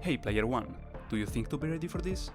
Hey player 1, do you think to be ready for this?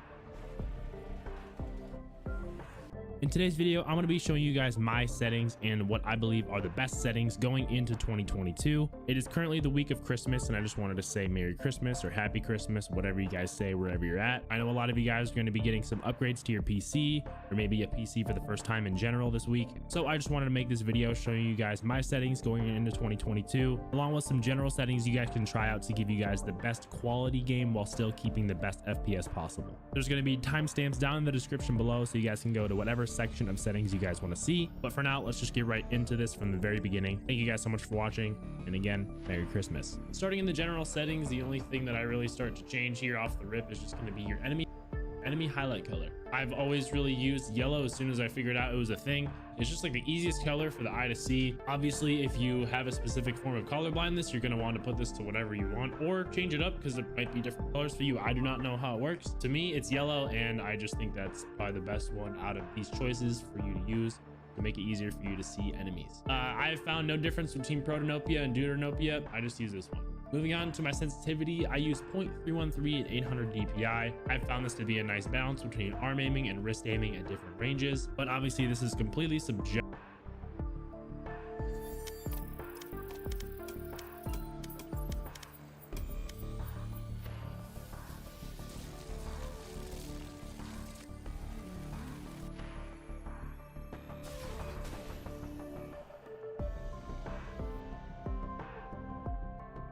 In today's video, I'm going to be showing you guys my settings and what I believe are the best settings going into 2022. It is currently the week of Christmas, and I just wanted to say Merry Christmas or Happy Christmas, whatever you guys say, wherever you're at. I know a lot of you guys are going to be getting some upgrades to your PC, or maybe a PC for the first time in general this week. So I just wanted to make this video showing you guys my settings going into 2022, along with some general settings you guys can try out to give you guys the best quality game while still keeping the best FPS possible. There's going to be timestamps down in the description below, so you guys can go to whatever section of settings you guys want to see. But for now, let's just get right into this from the very beginning. Thank you guys so much for watching, and again, Merry Christmas. Starting in the general settings, the only thing that I really start to change here off the rip is just going to be your enemy highlight color. I've always really used yellow as soon as I figured out it was a thing. It's just like the easiest color for the eye to see. Obviously, if you have a specific form of color blindness, you're going to want to put this to whatever you want or change it up because it might be different colors for you. I do not know how it works. To me, it's yellow, and I just think that's probably the best one out of these choices for you to use to make it easier for you to see enemies. I have found no difference between Protonopia and Deuteranopia. I just use this one. Moving on to my sensitivity, I use 0.313 at 800 DPI. I've found this to be a nice balance between arm aiming and wrist aiming at different ranges, but obviously this is completely subjective.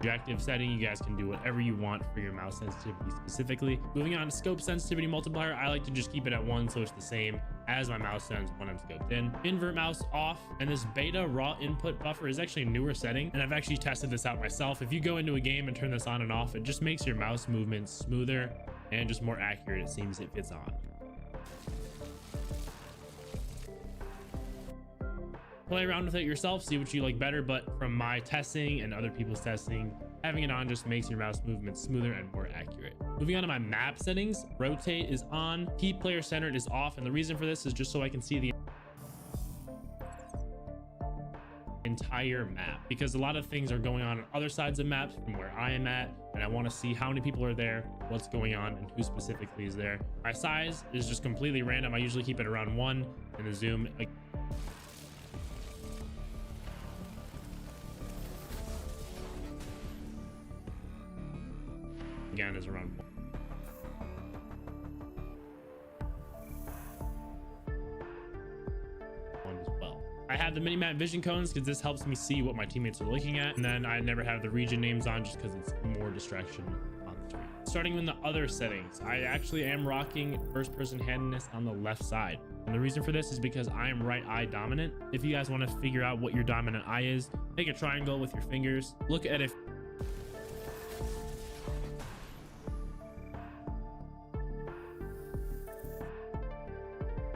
Objective setting, you guys can do whatever you want for your mouse sensitivity specifically. Moving on to scope sensitivity multiplier, I like to just keep it at 1 so it's the same as my mouse sends when I'm scoped in. Invert mouse off, and this beta raw input buffer is actually a newer setting, and I've actually tested this out myself. If you go into a game and turn this on and off, it just makes your mouse movements smoother and just more accurate, it seems, if it's on. Play around with it yourself, see what you like better, but from my testing and other people's testing, having it on just makes your mouse movements smoother and more accurate. Moving on to my map settings, rotate is on, keep player centered is off, and the reason for this is just so I can see the entire map, because a lot of things are going on other sides of maps from where I am at, and I want to see how many people are there, what's going on, and who specifically is there. My size is just completely random. I usually keep it around 1, and the zoom again is around 1 as well. I have the mini-map vision cones because this helps me see what my teammates are looking at, and then I never have the region names on just because it's more distraction on the screen. Starting in the other settings, I actually am rocking first-person handedness on the left side, and the reason for this is because I am right eye dominant. If you guys want to figure out what your dominant eye is, make a triangle with your fingers, look at it.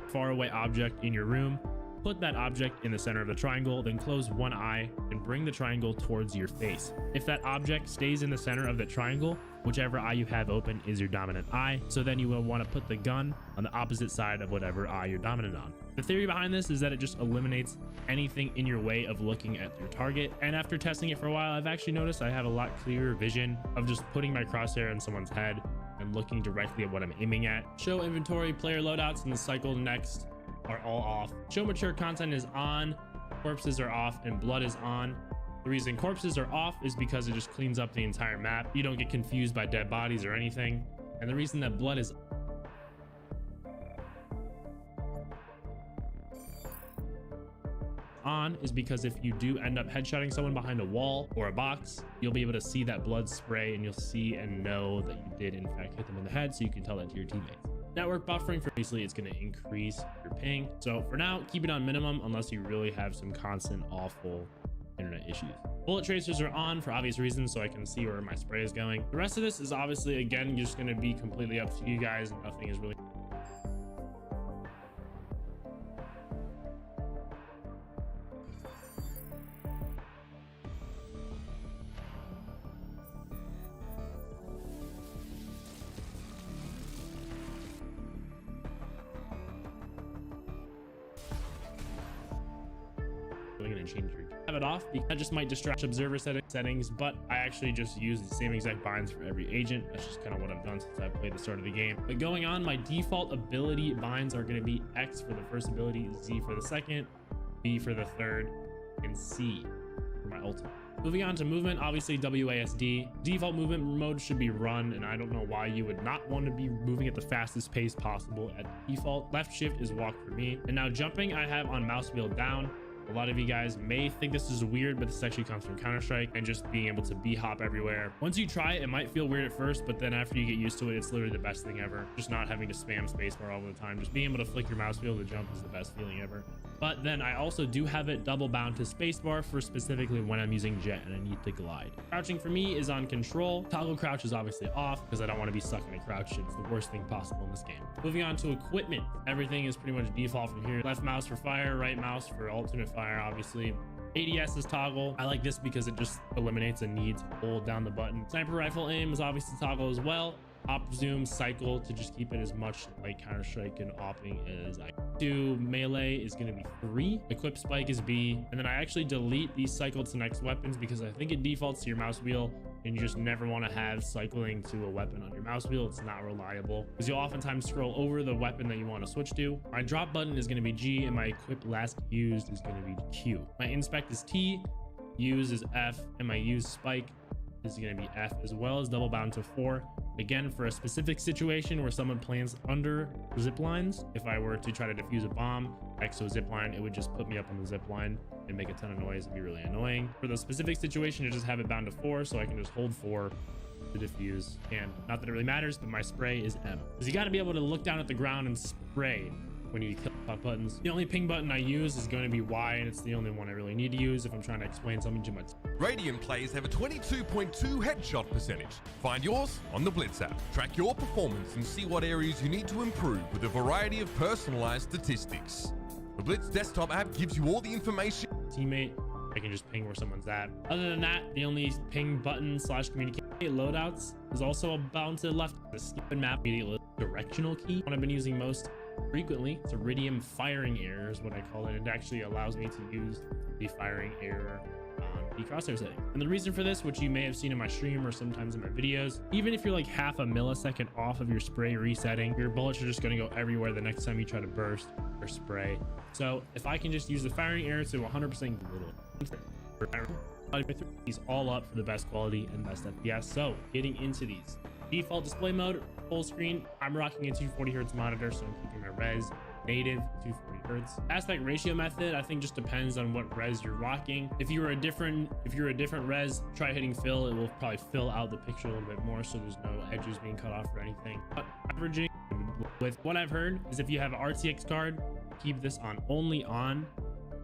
Far away object in your room, put that object in the center of the triangle, then close one eye and bring the triangle towards your face. If that object stays in the center of the triangle, whichever eye you have open is your dominant eye, so then you will want to put the gun on the opposite side of whatever eye you're dominant on. The theory behind this is that it just eliminates anything in your way of looking at your target, and after testing it for a while, I've actually noticed I have a lot clearer vision of just putting my crosshair in someone's head and looking directly at what I'm aiming at. Show inventory, player loadouts, and the cycle next are all off. Show mature content is on, corpses are off, and blood is on. The reason corpses are off is because it just cleans up the entire map. You don't get confused by dead bodies or anything. And the reason that blood is on is because if you do end up headshotting someone behind a wall or a box, you'll be able to see that blood spray, and you'll see and know that you did in fact hit them in the head, so you can tell that to your teammates. Network buffering, obviously it's going to increase your ping, so for now keep it on minimum unless you really have some constant awful internet issues. Bullet tracers are on for obvious reasons, so I can see where my spray is going. The rest of this is obviously again just going to be completely up to you guys, and nothing is really and change your have it off because that just might distract observer settings, but I actually just use the same exact binds for every agent. That's just kind of what I've done since I played the start of the game. But going on, my default ability binds are going to be X for the first ability, Z for the second, B for the third, and C for my ultimate. Moving on to movement, obviously WASD. Default movement mode should be run, and I don't know why you would not want to be moving at the fastest pace possible at default. Left shift is walk for me. And now jumping I have on mouse wheel down. A lot of you guys may think this is weird, but this actually comes from Counter-Strike and just being able to B-hop everywhere. Once you try it, it might feel weird at first, but then after you get used to it, it's literally the best thing ever. Just not having to spam spacebar all the time. Just being able to flick your mouse wheel to jump is the best feeling ever. But then I also do have it double bound to spacebar for specifically when I'm using jet and I need to glide. Crouching for me is on control. Toggle crouch is obviously off because I don't want to be stuck in a crouch. It's the worst thing possible in this game. Moving on to equipment. Everything is pretty much default from here. Left mouse for fire, right mouse for alternate fire, obviously. ADS is toggle. I like this because it just eliminates a need to hold down the button. Sniper rifle aim is obviously toggle as well. Op zoom cycle to just keep it as much like Counter-Strike and opping as I do. Melee is going to be 3. Equip spike is B. And then I actually delete these cycle to next weapons because I think it defaults to your mouse wheel and you just never want to have cycling to a weapon on your mouse wheel. It's not reliable because you'll oftentimes scroll over the weapon that you want to switch to. My drop button is going to be G and my equip last used is going to be Q. My inspect is T, use is F, and my use spike is going to be F, as well as double bound to 4. Again, for a specific situation where someone plants under zip lines, if I were to try to defuse a bomb next to a zip line, it would just put me up on the zip line and make a ton of noise and be really annoying. For the specific situation, I just have it bound to 4, so I can just hold 4 to defuse. And not that it really matters, but my spray is M. Because you got to be able to look down at the ground and spray when you kill buttons. The only ping button I use is going to be Y, and it's the only one I really need to use if I'm trying to explain something to my team. Radiant players have a 22.2 headshot percentage. Find yours on the Blitz app. Track your performance and see what areas you need to improve with a variety of personalized statistics. The Blitz desktop app gives you all the information. Teammate, I can just ping where someone's at. Other than that, the only ping button / communicate loadouts is also bound to the left. The skip and map immediately directional key. What I've been using most frequently, it's iridium firing error is what I call it. It actually allows me to use the firing error on the crosshair setting. And the reason for this, which you may have seen in my stream or sometimes in my videos, even if you're like half a millisecond off of your spray resetting, your bullets are just going to go everywhere the next time you try to burst or spray. So if I can just use the firing error to 100% these all up for the best quality and best FPS. So getting into these, default display mode, full screen. I'm rocking a 240 hertz monitor, so I'm keeping my res native 240 hertz. Aspect ratio method, I think just depends on what res you're rocking. If you're a different res, try hitting fill. It will probably fill out the picture a little bit more, so there's no edges being cut off or anything. But averaging with what I've heard is if you have an RTX card, keep this on only on,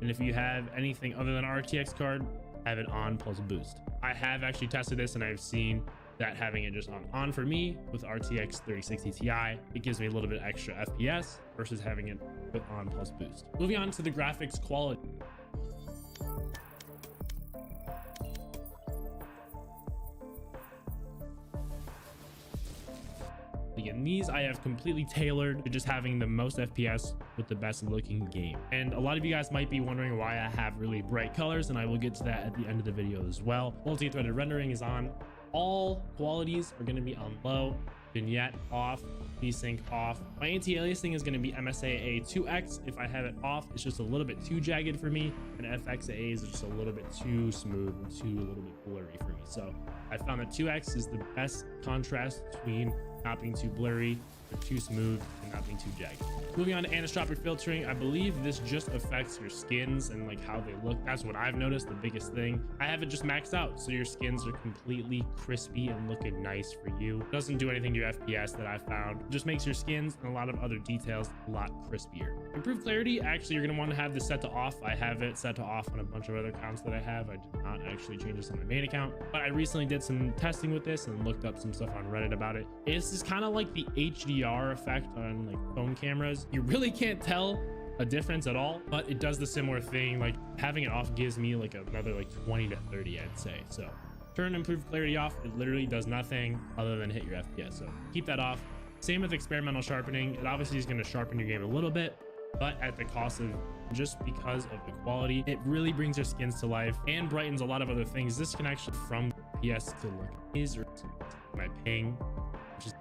and if you have anything other than RTX card, have it on plus boost. I have actually tested this and I've seen that having it just on for me with RTX 3060 Ti, it gives me a little bit extra FPS versus having it with on plus boost. Moving on to the graphics quality. And these I have completely tailored to just having the most FPS with the best looking game. And a lot of you guys might be wondering why I have really bright colors, and I will get to that at the end of the video as well. Multi-threaded rendering is on. All qualities are going to be on low. Vignette off, desync off. My anti-aliasing is going to be MSAA 2X. If I have it off, it's just a little bit too jagged for me, and FXAA is just a little bit too smooth and a little bit blurry for me. So I found that 2X is the best contrast between not being too blurry or too smooth and not being too jagged. Moving on to anisotropic filtering, I believe this just affects your skins and like how they look. That's what I've noticed, the biggest thing. I have it just maxed out, so your skins are completely crispy and looking nice for you. It doesn't do anything to your FPS that I found. It just makes your skins and a lot of other details a lot crispier. Improved clarity, actually you're gonna want to have this set to off. I have it set to off on a bunch of other accounts that I have. I did not actually change this on my main account, but I recently did some testing with this and looked up some stuff on Reddit about it. This is kind of like the HDR effect on like phone cameras. You really can't tell a difference at all, but it does the similar thing. Like having it off gives me like another like 20 to 30, I'd say. So turn improved clarity off. It literally does nothing other than hit your FPS. So keep that off. Same with experimental sharpening. It obviously is going to sharpen your game a little bit, but at the cost of just because of the quality. It really brings their skins to life and brightens a lot of other things. This can actually from PS to look is my ping, which is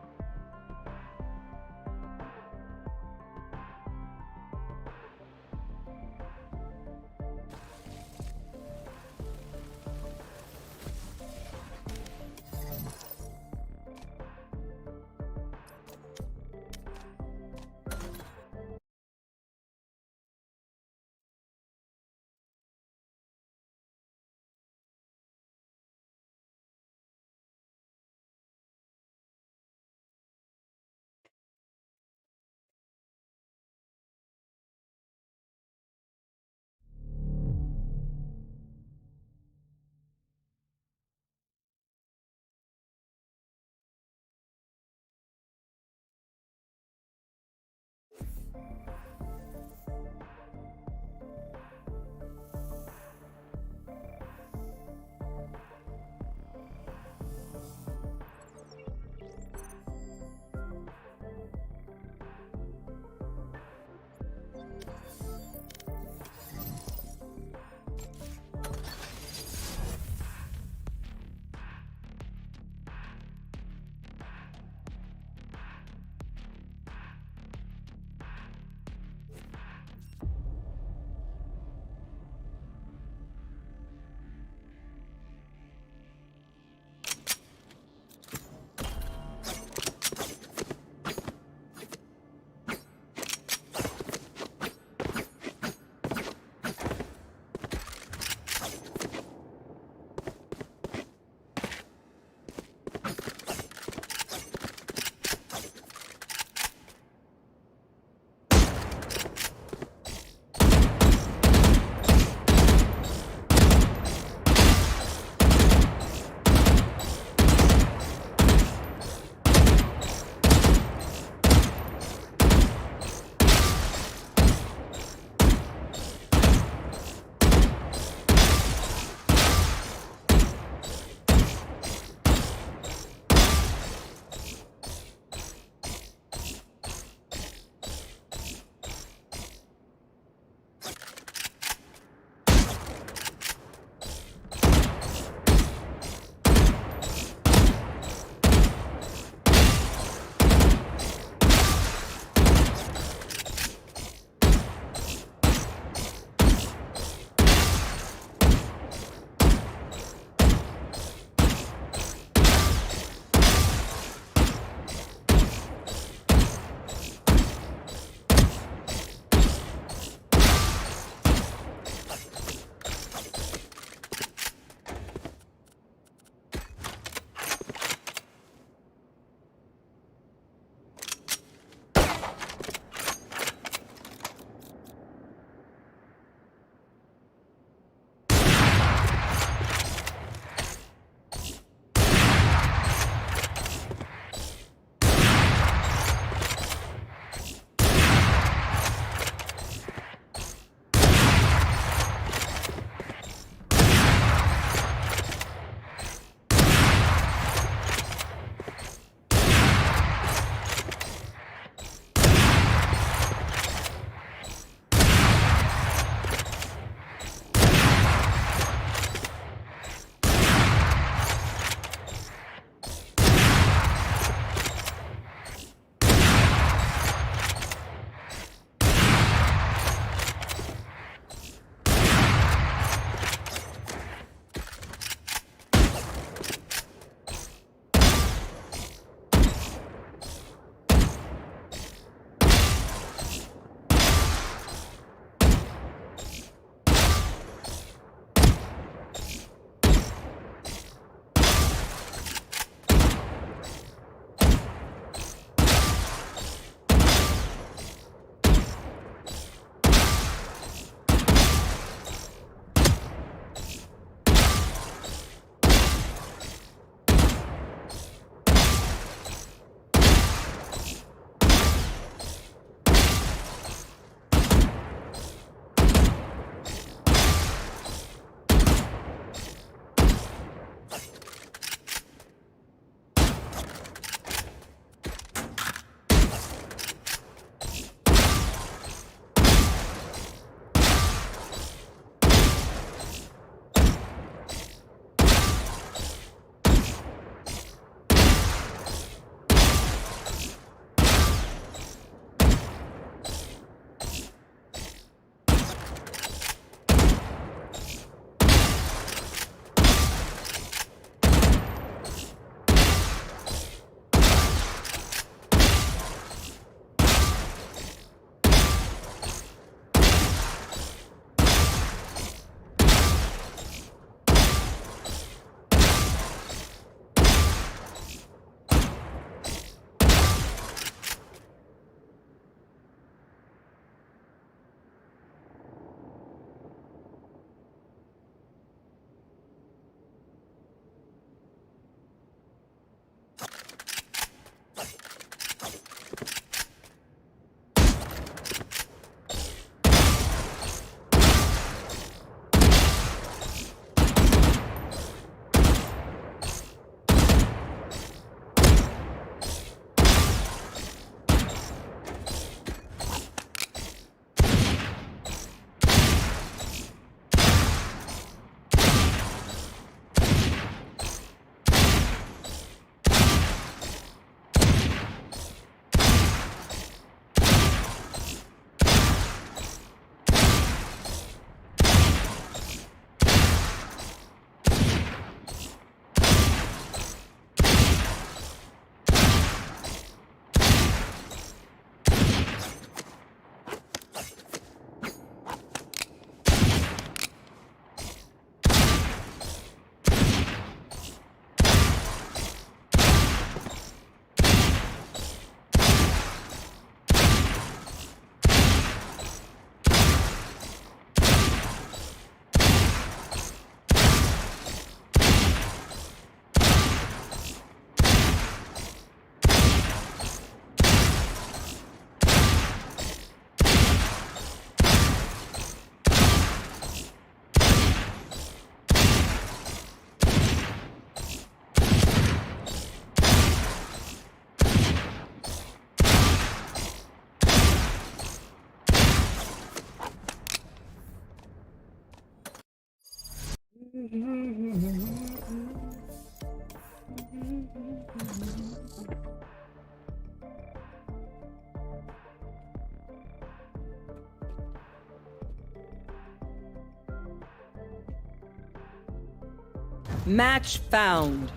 Match found.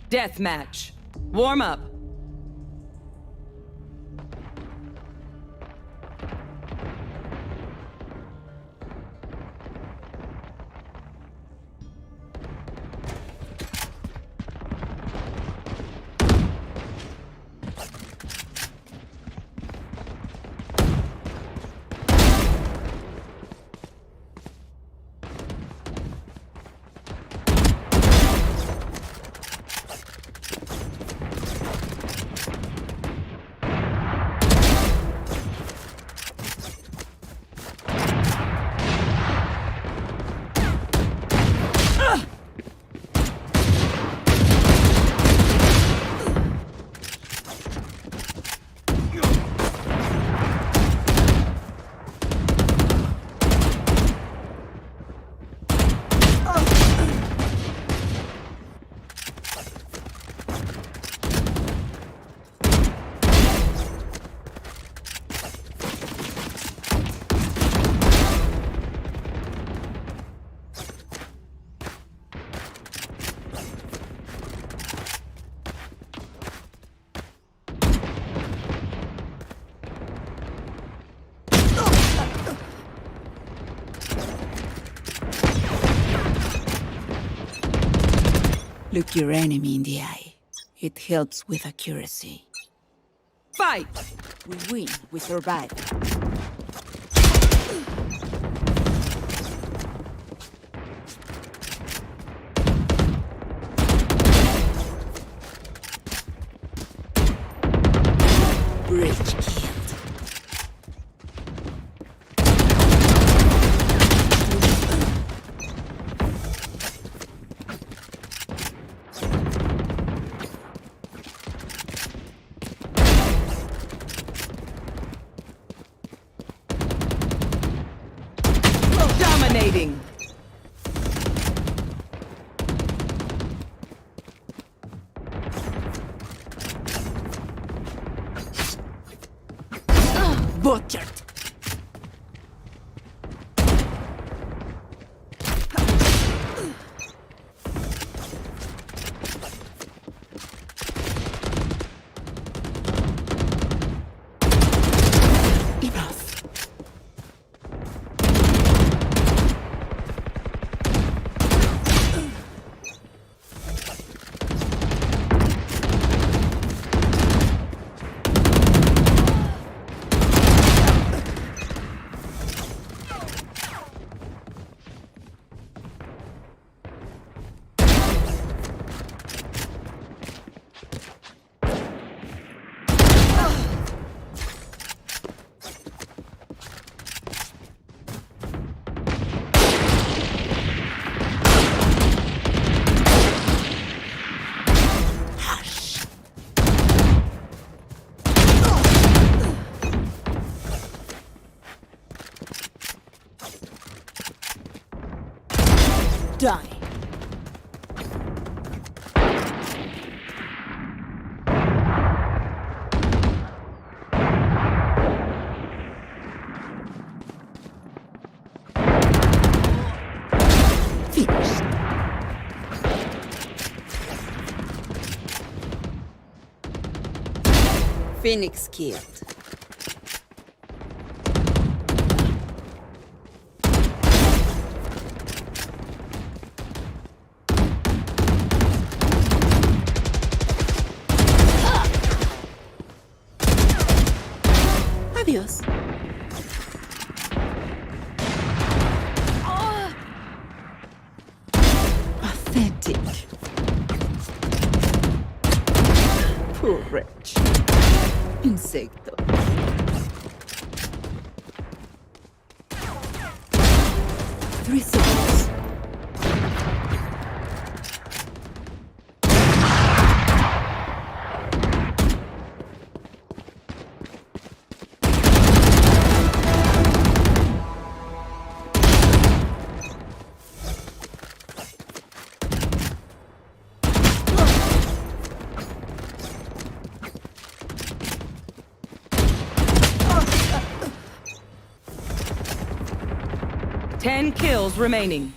Deathmatch. Warm up. Look your enemy in the eye. It helps with accuracy. Fight! We win, we survive. Bridge killed. Dominating. Butchered. Enough. Die. Finished. Phoenix killed. Adios. Pathetic. Poor wretch. Insecto. 3 seconds. Ten kills remaining.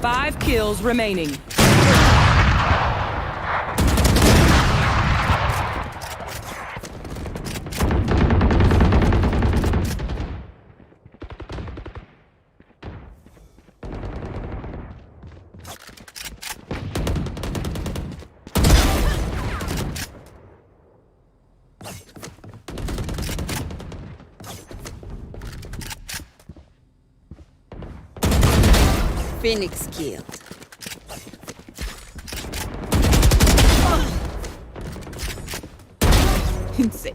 Five kills remaining. Phoenix killed. Insane.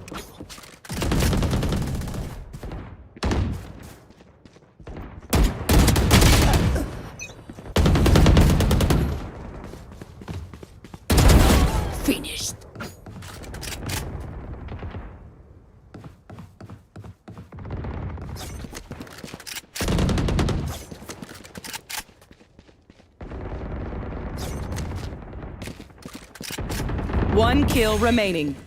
Finished. One kill remaining.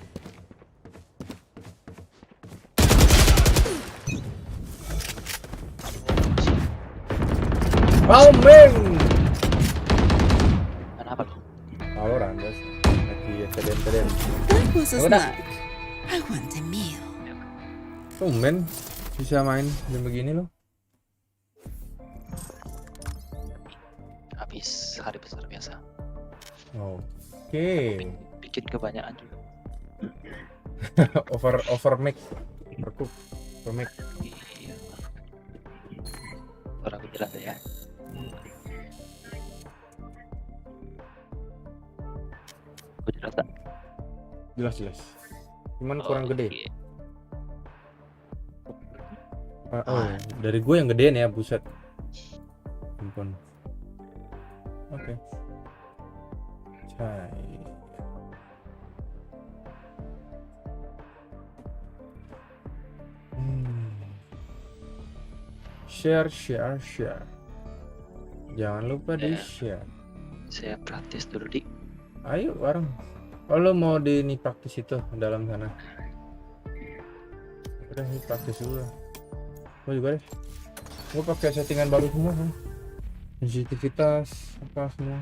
Oh man. Kenapa lu? Valorant guys. Lagi keden-keden. That was a Udah. snack. I want a meal. Tumben bisa main jam begini loh. Habis hari besar biasa. Oke. Bikin kebanyakan juga. over make. Over make. Iya. Suara aku jelas ya. Aku jelas tak? Jelas. Cuman kurang gede. Iya. Dari gue yang gedean ya, buset. Ampun. Oke. Cai. Share. Jangan lupa di share. Saya praktis dulu di. Ayo bareng. Kalau mau di ini praktis itu dalam sana. Udah ini praktis dulu. Gue juga deh. Gue pakai settingan baru semua kan. Sensitivitas apa semua.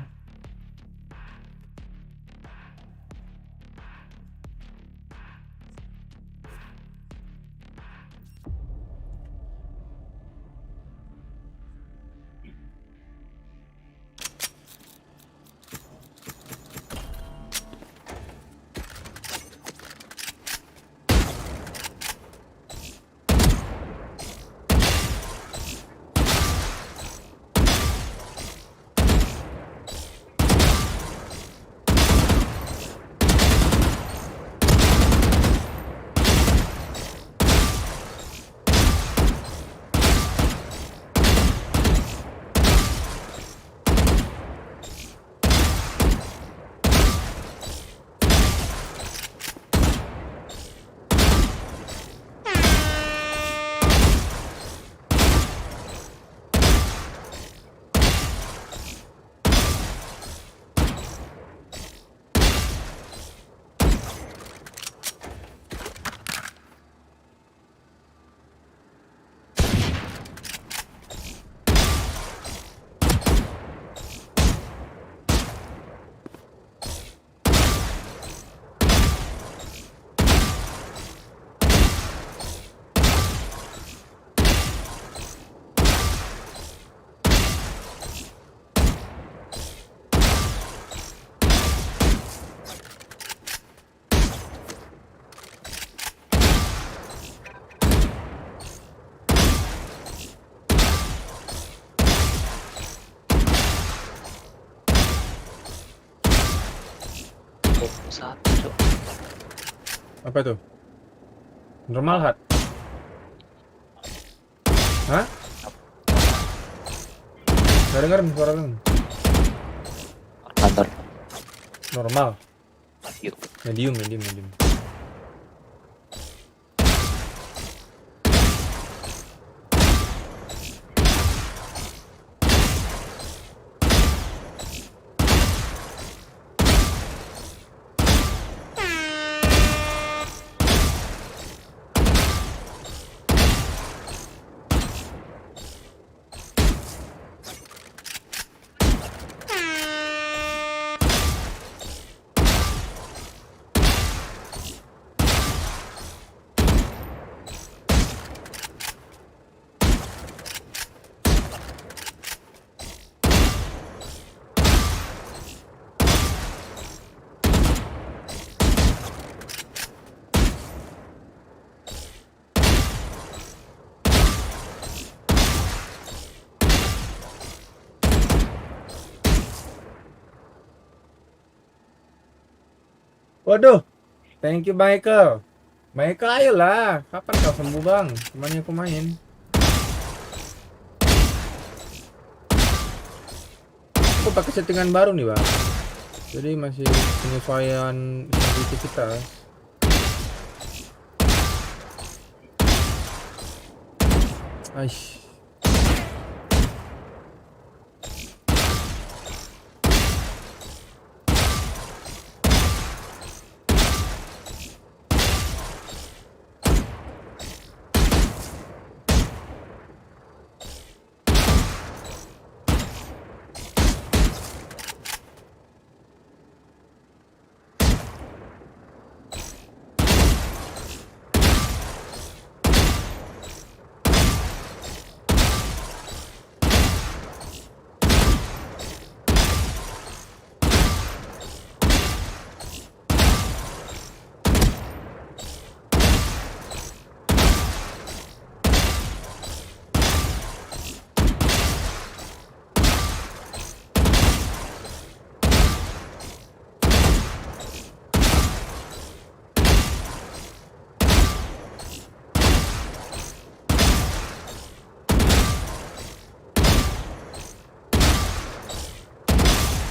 Apa itu? Normal hat? Hah? Gak denger nih suara lu. Kantor. Normal. Yuk. Medium. Waduh, thank you Michael. Michael ayolah, kapan kau sembuh bang? Temannya aku main. Aku pakai settingan baru nih bang. Jadi masih penyesuaian sensitivitas. Aish.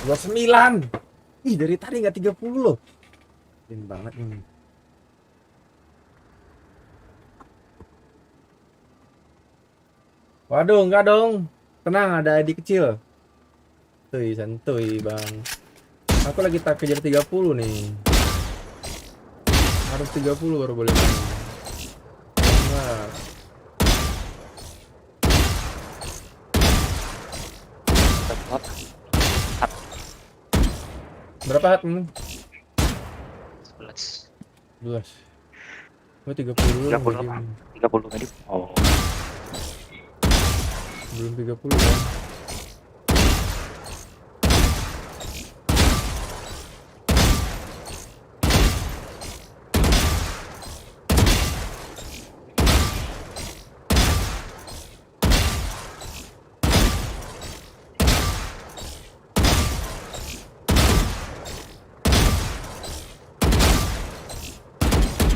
Gua 9. Ih, dari tadi nggak 30 loh. Keren banget ini. Waduh, enggak dong. Tenang, ada adik kecil. Santuy, Bang. Aku lagi tak kejar 30 nih. Harus 30 baru boleh main. Nah. Berapa hatmu? 11. 12. Gua 30 dulu. 30 tadi. Oh. Belum 30 kan?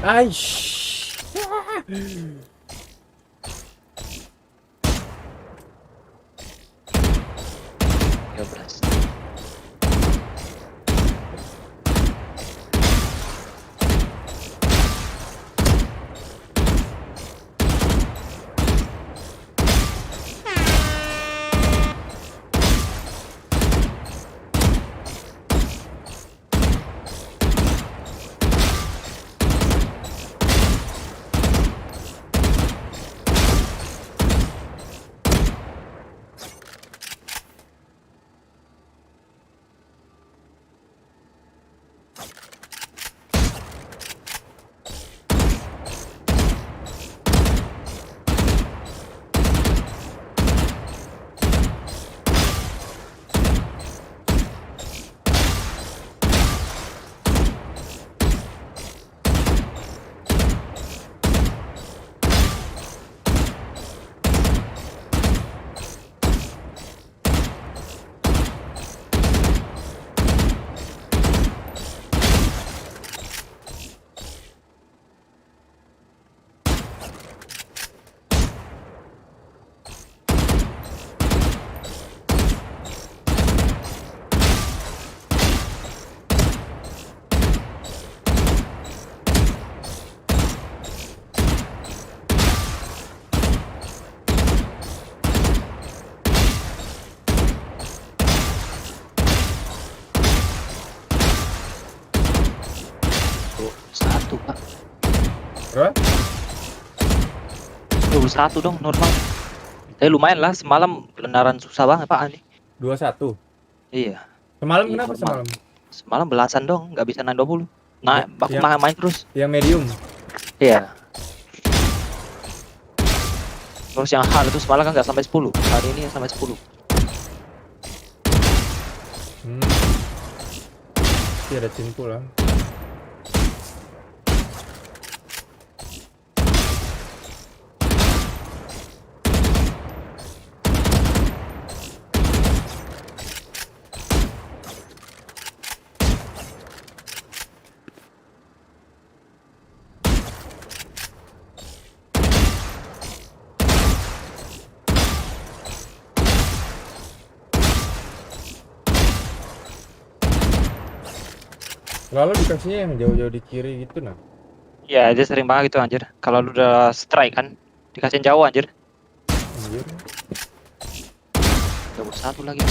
Aish. 13. 21 dong normal. Tapi lumayan lah, semalam beneran susah banget Pak ini. 21. Iya. Semalam Iya, kenapa normal. semalam? Semalam belasan dong, nggak bisa naik 20. Nah, aku yang- main terus. Yang medium. Iya. Terus yang hard itu semalam kan nggak sampai 10. Hari ini sampai 10. Pasti ada cimpul lah. Lalu dikasihnya yang jauh-jauh di kiri gitu nah. Iya, dia sering banget gitu anjir. Kalau lu udah strike kan, dikasihin jauh anjir. Anjir. Double satu lagi.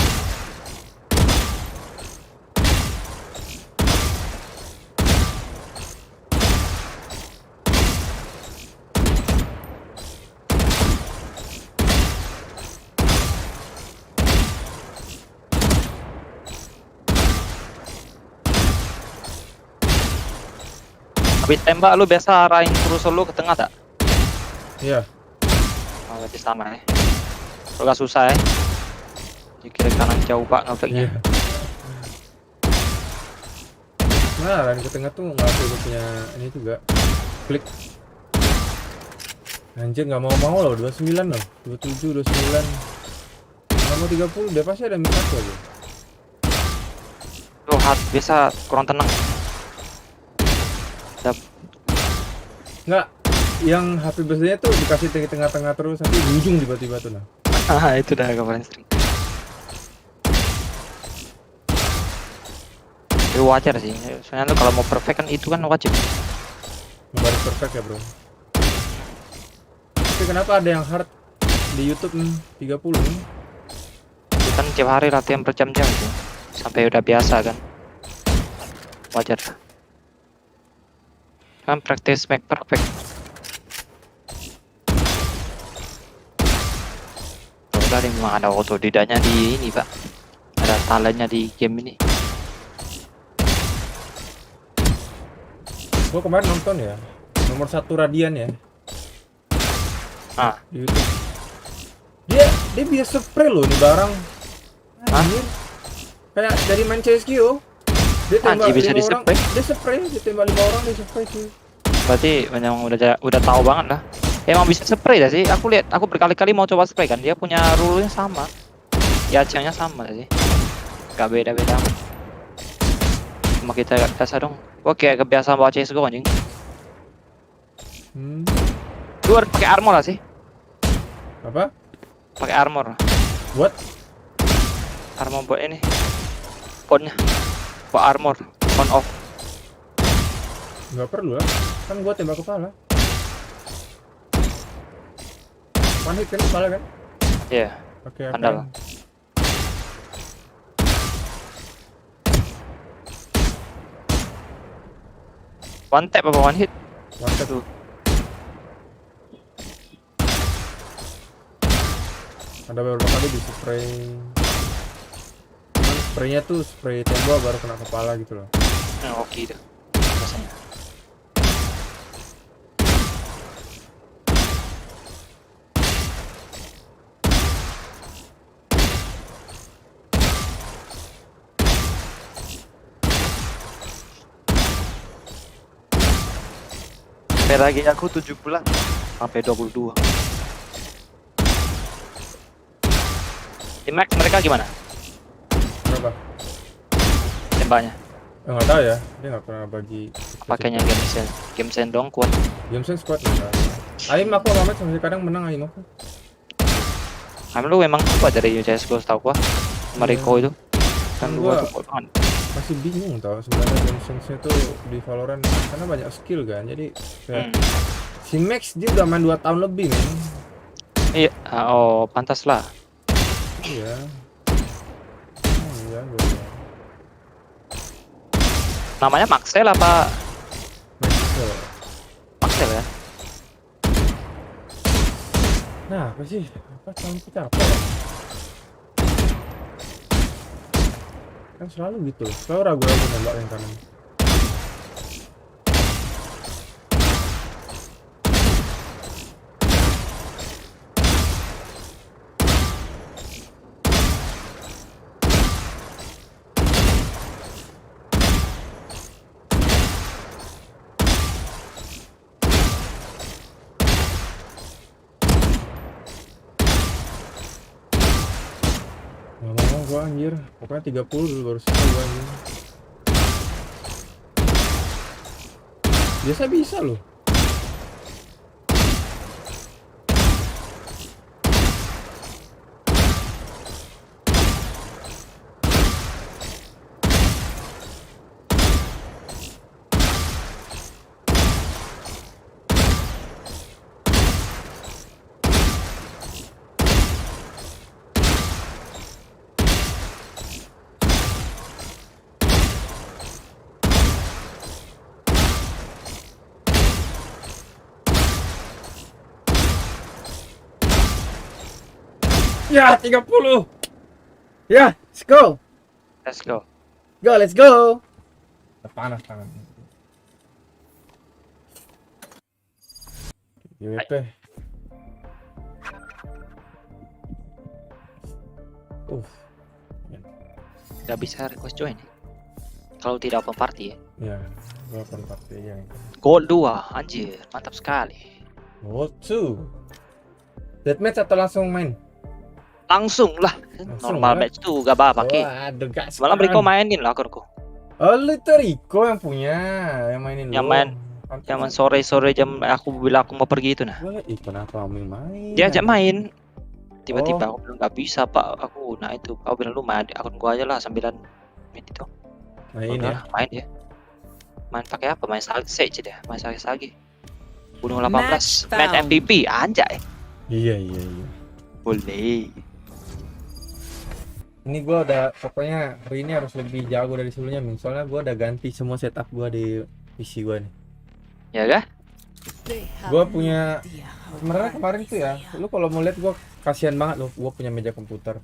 Habis tembak lu biasa arahin terus lu ke tengah tak? Iya. Oh, berarti sama ya. Agak susah ya. Di kiri kanan jauh pak ngefake-nya. Iya. Nah, arahin ke tengah tuh nggak punya ini juga. Klik. Anjir nggak mau loh, 29 loh. 27, 29. Nggak mau 30, dia pasti ada minus aja. Tuh hard biasa kurang tenang. Nggak, yang HP biasanya tuh dikasih di tengah-tengah terus, nanti di ujung tiba-tiba tuh nah. Itu dah kemarin sering. Itu wajar sih. Soalnya lu kalau mau perfect kan itu kan wajib. Baru perfect ya bro. Tapi kenapa ada yang hard di YouTube 30 nih? Itu kan tiap hari latihan berjam-jam itu. Sampai udah biasa kan. Wajar. Kan practice make perfect. Tadi memang ada otodidaknya di ini pak. Ada talentnya di game ini. Gua kemarin nonton ya, nomor 1 Radian ya di YouTube. Dia bisa spray loh nih barang. Anjir. Kayak dari main CSGO. Dia tembak bisa 5 orang, di-spray? dia spray, dia tembak 5 orang, dia spray cuy. Berarti memang udah tahu banget lah. Emang bisa spray dah sih. Aku lihat, aku berkali-kali mau coba spray kan. Dia punya rule-nya sama. Ya nya sama sih. Gak beda-beda. Cuma kita gak biasa dong. Oke, kebiasaan bawa CSGO anjing. Lu harus pakai armor lah sih. Apa? Pakai armor. What? Armor buat ini. Ponnya. Buat armor. On off. Nggak perlu lah, kan gua tembak kepala. One hit kan kepala kan? Iya. Oke, Andal. One tap apa one hit? One tap. Tuh. Ada beberapa kali di spray. Cuman spraynya tuh spray tembok baru kena kepala gitu loh. Nah, oke itu. Rasanya. Lagi aku 7 bulan sampai 22. Di max mereka gimana? Berapa? Tembaknya. Nggak tahu ya, dia nggak pernah bagi. Pakainya game sense dong kuat. Game sense squad enggak. Aim aku sama Mamet sampai kadang menang Aim aku. Lu emang kuat dari CSGO setahu gua. Sama Rico itu. Kan Gua dua tuh kuat banget. masih bingung tau sebenarnya game sense-nya tuh di Valorant karena banyak skill kan. Jadi kayak si Max dia udah main 2 tahun lebih men. Iya, oh pantas lah. Iya. Iya, Namanya Maxel apa? Maxel. Maxel ya? Nah, apa sih? Apa sampai capek? Kan selalu gitu. Selalu ragu-ragu nembak yang kanan. Nggak mau gua anjir. Pokoknya 30 dulu baru selesai gua anjir. Biasa bisa loh. Ya, 30. Ya, let's go. Let's go. Go, let's go. Panas tangan. GWP. Gak bisa request join ya? Kalau tidak open party ya. Ya, gua open party aja nih. Gold 2, anjir, mantap sekali. Gold 2. Deathmatch atau langsung main? Langsung lah, Langsung normal lah. match tuh gak apa-apa Ki. Waduh, gas. Malah Rico mainin lah akunku. Oh, lu itu Rico yang punya, yang mainin Yang lu. main. Zaman sore-sore jam aku bilang aku mau pergi itu nah. Kenapa main? Dia ajak main. Tiba-tiba aku bilang gak bisa pak, aku nah itu. Aku bilang lu main di akun gua aja lah sambilan main itu. Main Udah, ya. main ya. Main pakai apa? Main Sage deh, main Sage. Bunuh 18, Match main found. MVP, anjay. Iya. Boleh. Ini gua udah, pokoknya hari ini harus lebih jago dari sebelumnya, Min. Soalnya gua udah ganti semua setup gua di PC gua nih. Ya kah? Gua punya sebenarnya kemarin tuh ya, lu kalau mau lihat gua kasihan banget loh, gua punya meja komputer.